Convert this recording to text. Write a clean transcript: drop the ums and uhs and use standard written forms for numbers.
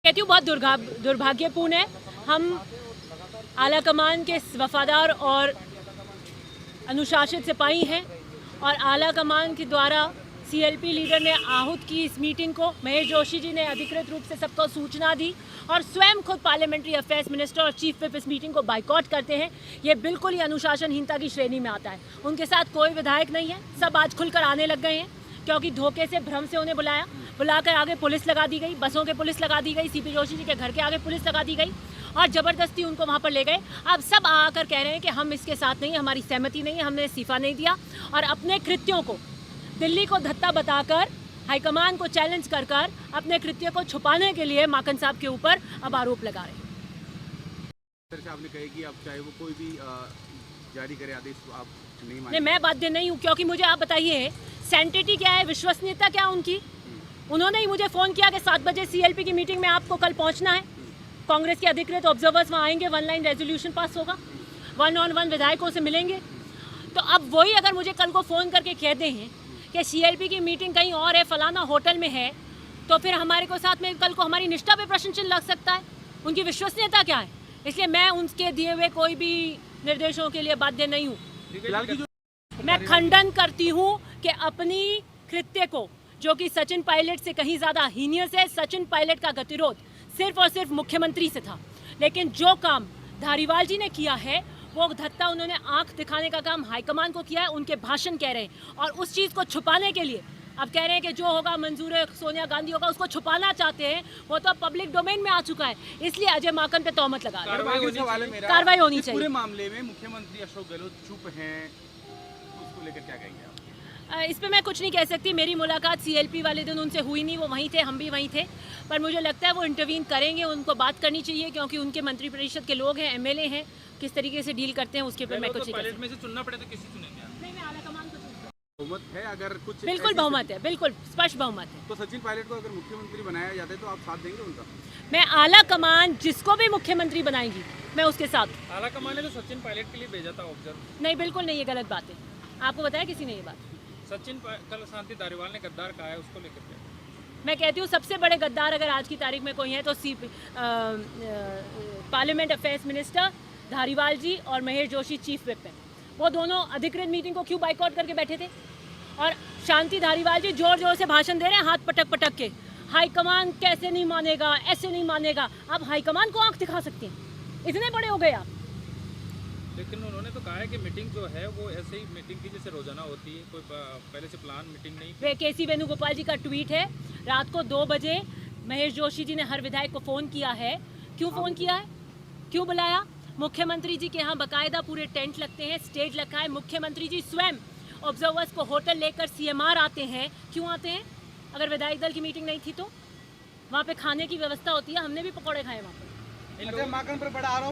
कहती हूँ बहुत दुर्भाग्यपूर्ण है। हम आला कमान के वफादार और अनुशासित सिपाही हैं और आला कमान के द्वारा सीएलपी लीडर ने आहूत की इस मीटिंग को महेश जोशी जी ने अधिकृत रूप से सबको सूचना दी और स्वयं खुद पार्लियामेंट्री अफेयर्स मिनिस्टर और चीफ विप इस मीटिंग को बाइकआउट करते हैं। ये बिल्कुल ही अनुशासनहीनता की श्रेणी में आता है। उनके साथ कोई विधायक नहीं है, सब आज खुलकर आने लग गए हैं क्योंकि धोखे से भ्रम से उन्हें बुलाकर आगे पुलिस लगा दी गई, बसों के पुलिस लगा दी गई, सीपी जोशी जी के घर के आगे पुलिस लगा दी गई और ज़बरदस्ती उनको वहाँ पर ले गए। अब सब आकर कह रहे हैं कि हम इसके साथ नहीं, हमारी सहमति नहीं है, हमने इस्तीफा नहीं दिया और अपने कृत्यों को दिल्ली को धत्ता बताकर हाईकमान को चैलेंज कर अपने कृत्य को छुपाने के लिए माकन साहब के ऊपर अब आरोप लगा रहे हैं। आपने कहा कि आप चाहे वो कोई भी जारी करे आदेश आप नहीं, मैं बाध्य नहीं हूँ क्योंकि मुझे आप बताइए सैंटिटी क्या है, विश्वसनीयता क्या उनकी। उन्होंने ही मुझे फ़ोन किया कि 7 बजे सीएलपी की मीटिंग में आपको कल पहुंचना है। कांग्रेस के अधिकृत ऑब्जर्वर्स वहाँ आएंगे, 1 लाइन रेजोल्यूशन पास होगा, 1-on-1 विधायकों से मिलेंगे। तो अब वही अगर मुझे कल को फ़ोन करके कहते हैं कि सीएलपी की मीटिंग कहीं और है, फलाना होटल में है, तो फिर हमारे को साथ में कल को हमारी निष्ठा पे प्रश्न चिन्ह लग सकता है। उनकी विश्वसनीयता क्या है? इसलिए मैं उनके दिए हुए कोई भी निर्देशों के लिए बाध्य नहीं हूँ। मैं खंडन करती हूँ कि अपनी कृत्य को, जो कि सचिन पायलट से कहीं ज़्यादा हीनियस है, सचिन पायलट का गतिरोध सिर्फ और सिर्फ मुख्यमंत्री से था, लेकिन जो काम धारीवाल जी ने किया है वो धत्ता उन्होंने आंख दिखाने का काम हाईकमान को किया है। उनके भाषण कह रहे हैं और उस चीज़ को छुपाने के लिए अब कह रहे हैं कि जो होगा मंजूर है, सोनिया गांधी होगा, उसको छुपाना चाहते हैं। वो तो पब्लिक डोमेन में आ चुका है, इसलिए अजय माकन पे तहमत लगा रहे हैं। कार्रवाई होनी चाहिए। पूरे मामले में मुख्यमंत्री अशोक गहलोत चुप हैं, उसको लेकर क्या कहेंगे आप? इस पर मैं कुछ नहीं कह सकती। मेरी मुलाकात सीएलपी वाले दिन उनसे हुई नहीं, वो वहीं थे, हम भी वहीं थे, पर मुझे लगता है वो इंटरवीन करेंगे, उनको बात करनी चाहिए क्योंकि उनके मंत्रिपरिषद के लोग हैं, एमएलए हैं, किस तरीके से डील करते हैं उसके ऊपर मैं कुछ नहीं कह सकती। में से चुनना पड़े तो किसी चुनेंगे आप? नहीं, मैं आला कमान को चुनूंगा। बहुमत है अगर कुछ? बिल्कुल बहुमत है, बिल्कुल स्पष्ट बहुमत है। तो सचिन पायलट को अगर मुख्यमंत्री बनाया जाता है तो आप साथ देंगे उनका? मैं आला कमान जिसको भी मुख्यमंत्री बनाएंगी मैं उसके साथ। आला कमान ने तो सचिन पायलट के लिए भेजा था ऑब्जर्व। नहीं, बिल्कुल नहीं, ये गलत बात है। आपको बताया किसी ने ये बात? कल शांति धारीवाल ने गद्दार कहा है, उसको लेकर मैं कहती हूँ सबसे बड़े गद्दार अगर आज की तारीख में कोई है तो पार्लियामेंट अफेयर्स मिनिस्टर धारीवाल जी और महेश जोशी चीफ विप हैं। वो दोनों अधिकृत मीटिंग को क्यों बाइकआउट करके बैठे थे? और शांति धारीवाल जी जोर जोर से भाषण दे रहे हैं, हाथ पटक पटक के, हाईकमान कैसे नहीं मानेगा, ऐसे नहीं मानेगा। आप हाईकमान को आंख दिखा सकते हैं, इतने बड़े हो गए आप। लेकिन उन्होंने तो कहा है कि मीटिंग जो है वो ऐसे ही मीटिंग की जैसे रोजाना होती है, कोई पहले से प्लान मीटिंग नहीं। वे केसी वेणुगोपाल जी का ट्वीट है, रात को 2 बजे महेश जोशी जी ने हर विधायक को फ़ोन किया है। क्यों फ़ोन किया है, क्यों बुलाया? मुख्यमंत्री जी के यहाँ बाकायदा पूरे टेंट लगते हैं, स्टेज रखा है। मुख्यमंत्री जी स्वयं ऑब्जर्वर्स को होटल लेकर सीएमआर आते हैं। क्यों आते हैं? अगर विधायक दल की मीटिंग नहीं थी तो वहाँ पे खाने की व्यवस्था होती है, हमने भी पकौड़े खाए वहाँ पर।